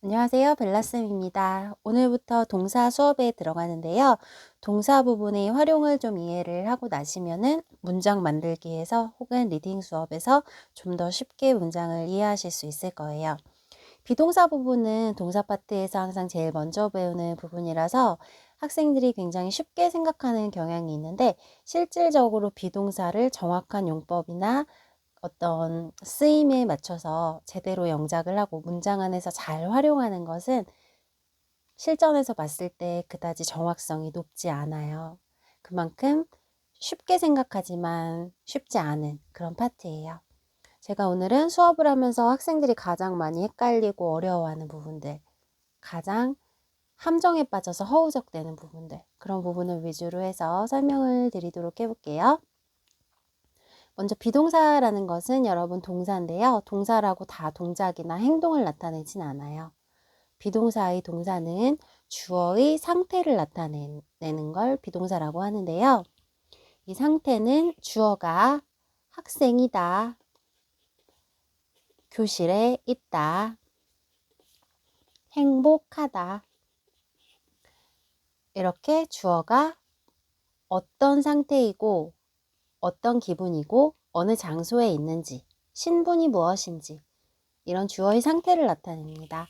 안녕하세요. 벨라쌤입니다. 오늘부터 동사 수업에 들어가는데요. 동사 부분의 활용을 좀 이해를 하고 나시면은 문장 만들기에서 혹은 리딩 수업에서 좀 더 쉽게 문장을 이해하실 수 있을 거예요. 비동사 부분은 동사 파트에서 항상 제일 먼저 배우는 부분이라서 학생들이 굉장히 쉽게 생각하는 경향이 있는데 실질적으로 비동사를 정확한 용법이나 어떤 쓰임에 맞춰서 제대로 영작을 하고 문장 안에서 잘 활용하는 것은 실전에서 봤을 때 그다지 정확성이 높지 않아요. 그만큼 쉽게 생각하지만 쉽지 않은 그런 파트예요. 제가 오늘은 수업을 하면서 학생들이 가장 많이 헷갈리고 어려워하는 부분들, 가장 함정에 빠져서 허우적대는 부분들, 그런 부분을 위주로 해서 설명을 드리도록 해볼게요. 먼저 비동사라는 것은 여러분 동사인데요. 동사라고 다 동작이나 행동을 나타내진 않아요. 비동사의 동사는 주어의 상태를 나타내는 걸 비동사라고 하는데요. 이 상태는 주어가 학생이다, 교실에 있다, 행복하다. 이렇게 주어가 어떤 상태이고 어떤 기분이고 어느 장소에 있는지, 신분이 무엇인지 이런 주어의 상태를 나타냅니다.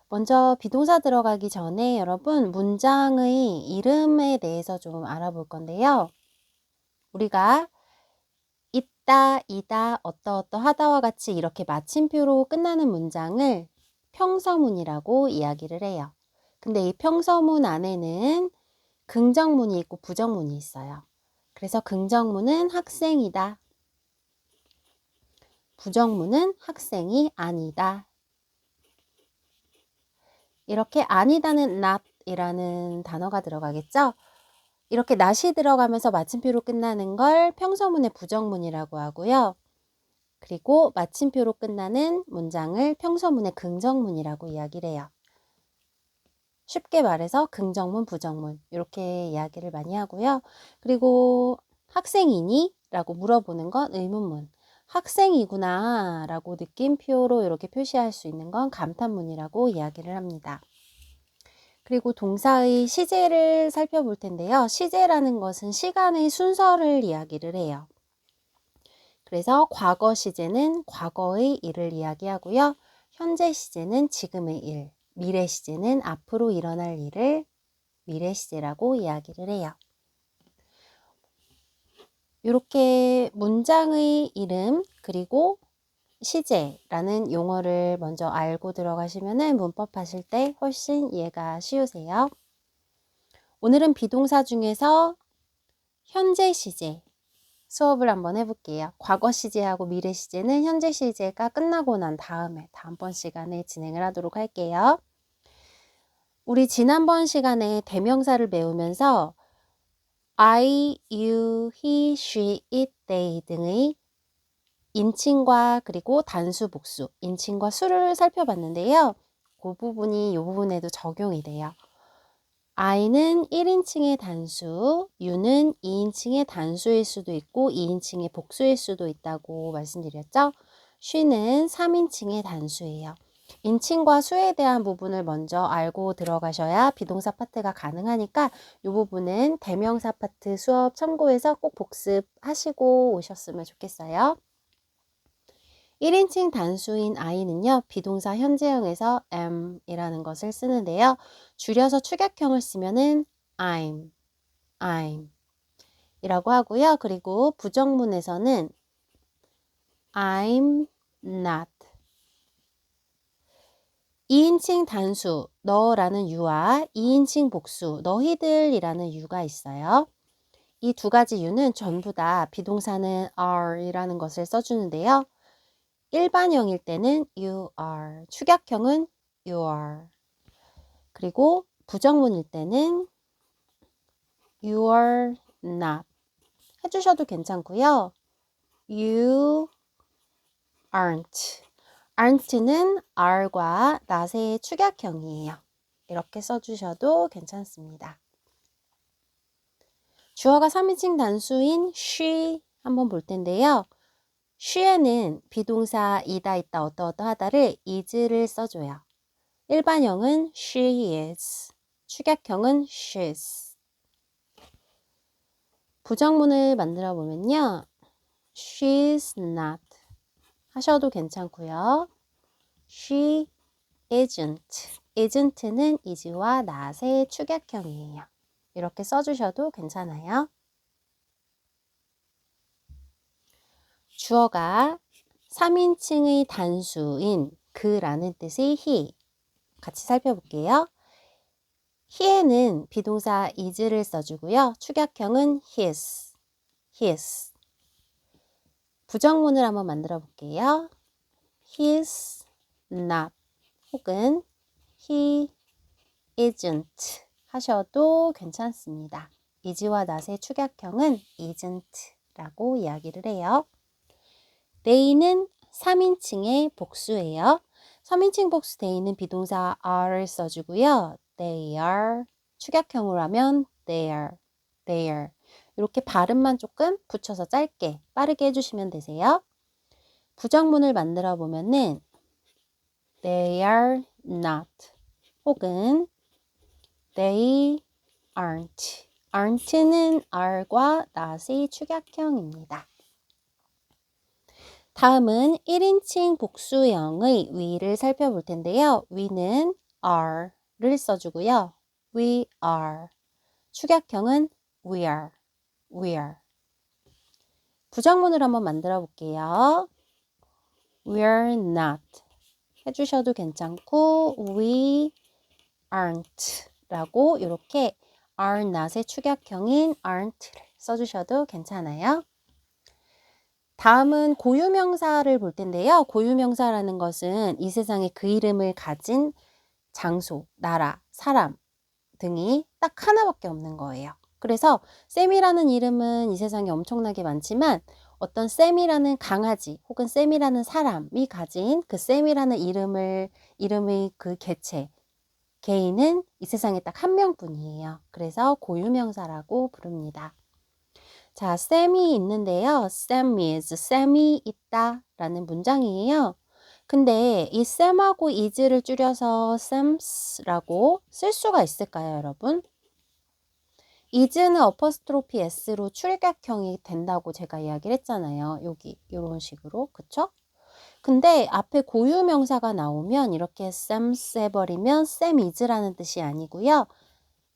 먼저 비동사 들어가기 전에 여러분 문장의 이름에 대해서 좀 알아볼 건데요. 우리가 있다, 이다, 어떠어떠하다와 같이 이렇게 마침표로 끝나는 문장을 평서문이라고 이야기를 해요. 근데 이 평서문 안에는 긍정문이 있고 부정문이 있어요. 그래서 긍정문은 학생이다. 부정문은 학생이 아니다. 이렇게 아니다는 not이라는 단어가 들어가겠죠? 이렇게 not이 들어가면서 마침표로 끝나는 걸 평서문의 부정문이라고 하고요. 그리고 마침표로 끝나는 문장을 평서문의 긍정문이라고 이야기를 해요. 쉽게 말해서 긍정문, 부정문 이렇게 이야기를 많이 하고요. 그리고 학생이니? 라고 물어보는 건 의문문. 학생이구나 라고 느낌표로 이렇게 표시할 수 있는 건 감탄문이라고 이야기를 합니다. 그리고 동사의 시제를 살펴볼 텐데요. 시제라는 것은 시간의 순서를 이야기를 해요. 그래서 과거 시제는 과거의 일을 이야기하고요. 현재 시제는 지금의 일, 미래 시제는 앞으로 일어날 일을 미래 시제라고 이야기를 해요. 이렇게 문장의 이름 그리고 시제라는 용어를 먼저 알고 들어가시면 문법 하실 때 훨씬 이해가 쉬우세요. 오늘은 비동사 중에서 현재 시제 수업을 한번 해볼게요. 과거 시제하고 미래 시제는 현재 시제가 끝나고 난 다음에 다음번 시간에 진행을 하도록 할게요. 우리 지난번 시간에 대명사를 배우면서 I, you, he, she, it, they 등의 인칭과 그리고 단수, 복수, 인칭과 수를 살펴봤는데요. 그 부분이 이 부분에도 적용이 돼요. I는 1인칭의 단수, U는 2인칭의 단수일 수도 있고 2인칭의 복수일 수도 있다고 말씀드렸죠. she는 3인칭의 단수예요. 인칭과 수에 대한 부분을 먼저 알고 들어가셔야 비동사 파트가 가능하니까 이 부분은 대명사 파트 수업 참고해서 꼭 복습하시고 오셨으면 좋겠어요. 1인칭 단수인 I는요, 비동사 현재형에서 am이라는 것을 쓰는데요. 줄여서 축약형을 쓰면은 I'm 이라고 하고요. 그리고 부정문에서는 I'm not. 2인칭 단수, 너라는 you와 2인칭 복수, 너희들이라는 you가 있어요. 이 두 가지 you는 전부 다 비동사는 are이라는 것을 써주는데요. 일반형일 때는 you are, 축약형은 you are. 그리고 부정문일 때는 you are not 해주셔도 괜찮고요. you aren't. aren't는 are과 not의 축약형이에요. 이렇게 써주셔도 괜찮습니다. 주어가 3인칭 단수인 she 한번 볼 텐데요. she에는 비동사 이다, 있다, 어떠어떠하다를 is를 써줘요. 일반형은 she is, 축약형은 she's. 부정문을 만들어 보면요. she's not 하셔도 괜찮고요. she isn't. isn't는 is와 not의 축약형이에요. 이렇게 써주셔도 괜찮아요. 주어가 3인칭의 단수인 그라는 뜻의 he. 같이 살펴볼게요. he에는 비동사 is를 써주고요. 축약형은 his. his. 부정문을 한번 만들어 볼게요. he's not 혹은 he isn't 하셔도 괜찮습니다. is와 not의 축약형은 isn't 라고 이야기를 해요. they는 3인칭의 복수예요. 3인칭 복수 they는 비동사 are를 써주고요. they are 축약형으로 하면 their, their 이렇게 발음만 조금 붙여서 짧게 빠르게 해주시면 되세요. 부정문을 만들어 보면은 they are not 혹은 they aren't. aren't는 are과 not의 축약형입니다. 다음은 1인칭 복수형의 we를 살펴볼 텐데요. we는 are를 써주고요. we are. 축약형은 we are. we are. 부정문을 한번 만들어 볼게요. we're not 해주셔도 괜찮고 we aren't 라고 이렇게 are not의 축약형인 aren't를 써주셔도 괜찮아요. 다음은 고유명사를 볼 텐데요. 고유명사라는 것은 이 세상에 그 이름을 가진 장소, 나라, 사람 등이 딱 하나밖에 없는 거예요. 그래서 쌤이라는 이름은 이 세상에 엄청나게 많지만 어떤 쌤이라는 강아지 혹은 쌤이라는 사람이 가진 그 쌤이라는 이름의 그 개체, 개인은 이 세상에 딱 한 명뿐이에요. 그래서 고유명사라고 부릅니다. 자, 쌤이 있는데요. Sam is, 쌤이 있다 라는 문장이에요. 근데 이 쌤하고 is를 줄여서 쌤s라고 쓸 수가 있을까요, 여러분? is는 어퍼스트로피 s로 출격형이 된다고 제가 이야기를 했잖아요. 여기 이런 식으로, 그쵸? 근데 앞에 고유명사가 나오면 이렇게 쌤스 해버리면 쌤 is라는 뜻이 아니고요.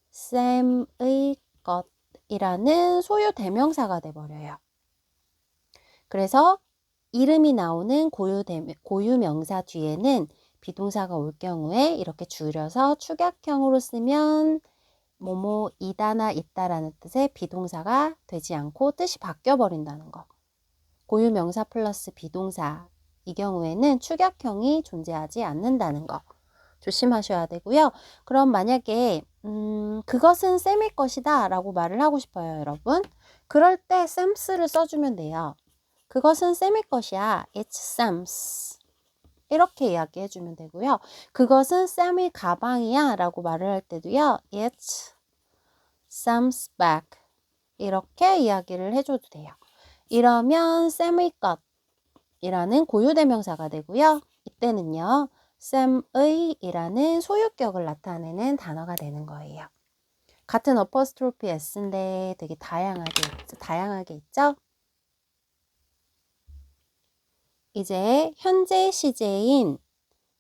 쌤의 것이라는 소유 대명사가 돼버려요. 그래서 이름이 나오는 고유명사 뒤에는 비동사가 올 경우에 이렇게 줄여서 축약형으로 쓰면 뭐뭐이다나 있다라는 뜻의 비동사가 되지 않고 뜻이 바뀌어버린다는 거. 고유명사 플러스 비동사 이 경우에는 축약형이 존재하지 않는다는 거 조심하셔야 되고요. 그럼 만약에 그것은 쌤의 것이다 라고 말을 하고 싶어요, 여러분. 그럴 때 쌤스를 써주면 돼요. 그것은 쌤의 것이야. It's Sam's. 이렇게 이야기해주면 되고요. 그것은 쌤의 가방이야 라고 말을 할 때도요. It's Sam's bag. 이렇게 이야기를 해줘도 돼요. 이러면 쌤의 것이라는 고유대명사가 되고요. 이때는요. 쌤의 이라는 소유격을 나타내는 단어가 되는 거예요. 같은 어퍼스트로피 s인데 되게 다양하게 있죠? 이제 현재 시제인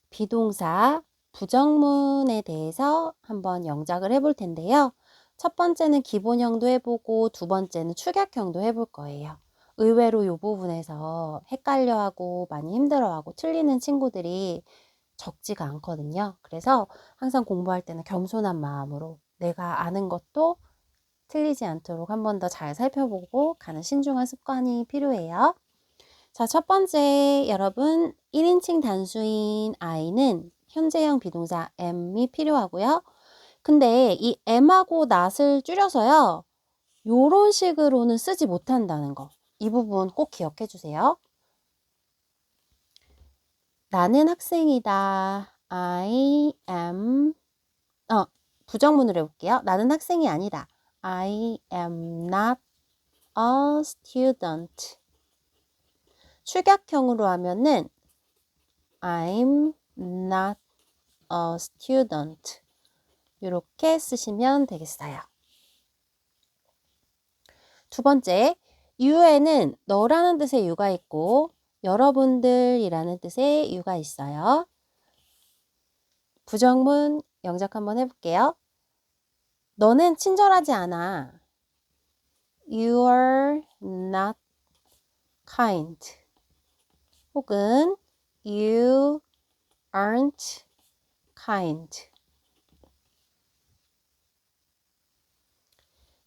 비동사 부정문에 대해서 한번 영작을 해볼 텐데요. 첫 번째는 기본형도 해보고 두 번째는 축약형도 해볼 거예요. 의외로 이 부분에서 헷갈려하고 많이 힘들어하고 틀리는 친구들이 적지가 않거든요. 그래서 항상 공부할 때는 겸손한 마음으로 내가 아는 것도 틀리지 않도록 한 번 더 잘 살펴보고 가는 신중한 습관이 필요해요. 자, 첫 번째 여러분 1인칭 단수인 I는 현재형 비동사 am이 필요하고요. 근데 이 am하고 not을 줄여서요. 요런 식으로는 쓰지 못한다는 거. 이 부분 꼭 기억해 주세요. 나는 학생이다. I am 부정문으로 해볼게요. 나는 학생이 아니다. I am not a student. 축약형으로 하면은 I'm not a student. 이렇게 쓰시면 되겠어요. 두 번째, you에는 너라는 뜻의 you가 있고 여러분들이라는 뜻의 you가 있어요. 부정문 영작 한번 해볼게요. 너는 친절하지 않아. You are not kind. 혹은 you aren't kind.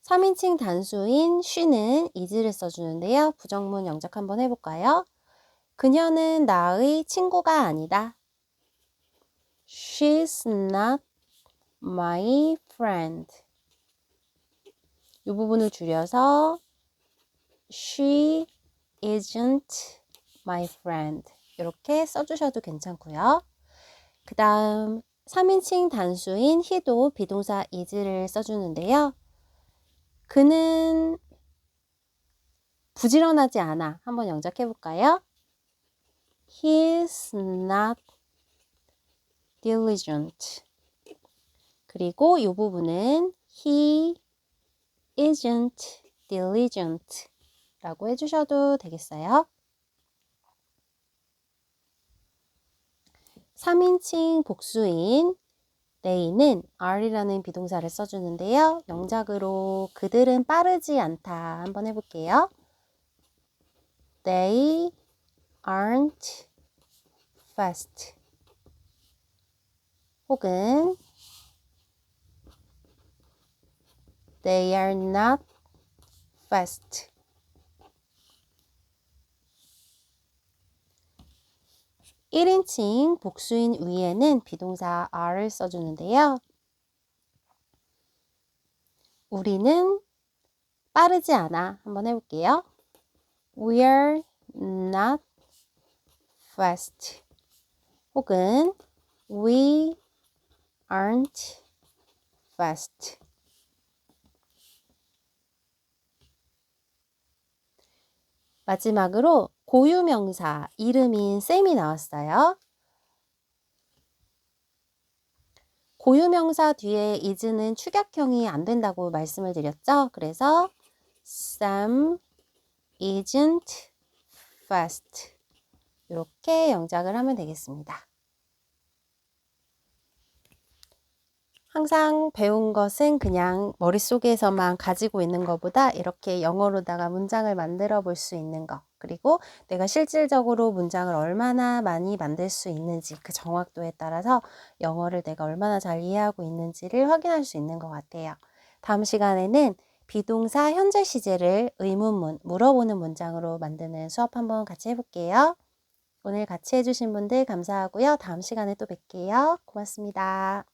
3인칭 단수인 she는 is를 써주는데요. 부정문 영작 한번 해볼까요? 그녀는 나의 친구가 아니다. She's not my friend. 이 부분을 줄여서 She isn't my friend. 이렇게 써주셔도 괜찮고요. 그 다음 3인칭 단수인 he도 비동사 is를 써주는데요. 그는 부지런하지 않아. 한번 영작해 볼까요? He's not diligent. 그리고 이 부분은 he isn't diligent 라고 해주셔도 되겠어요. 3인칭 복수인 they는 are이라는 비동사를 써주는데요. 영작으로 그들은 빠르지 않다 한번 해볼게요. They aren't fast. 혹은 They are not fast. (1인칭) 복수인 위에는 비동사 are를 써주는데요. 우리는 빠르지 않아. 한번 해볼게요. We are not fast. 혹은 We aren't fast. 마지막으로 고유명사 이름인 쌤이 나왔어요. 고유명사 뒤에 is는 축약형이 안 된다고 말씀을 드렸죠. 그래서 Sam isn't fast. 이렇게 영작을 하면 되겠습니다. 항상 배운 것은 그냥 머릿속에서만 가지고 있는 것보다 이렇게 영어로다가 문장을 만들어 볼 수 있는 것, 그리고 내가 실질적으로 문장을 얼마나 많이 만들 수 있는지 그 정확도에 따라서 영어를 내가 얼마나 잘 이해하고 있는지를 확인할 수 있는 것 같아요. 다음 시간에는 비동사 현재 시제를 의문문, 물어보는 문장으로 만드는 수업 한번 같이 해볼게요. 오늘 같이 해주신 분들 감사하고요. 다음 시간에 또 뵐게요. 고맙습니다.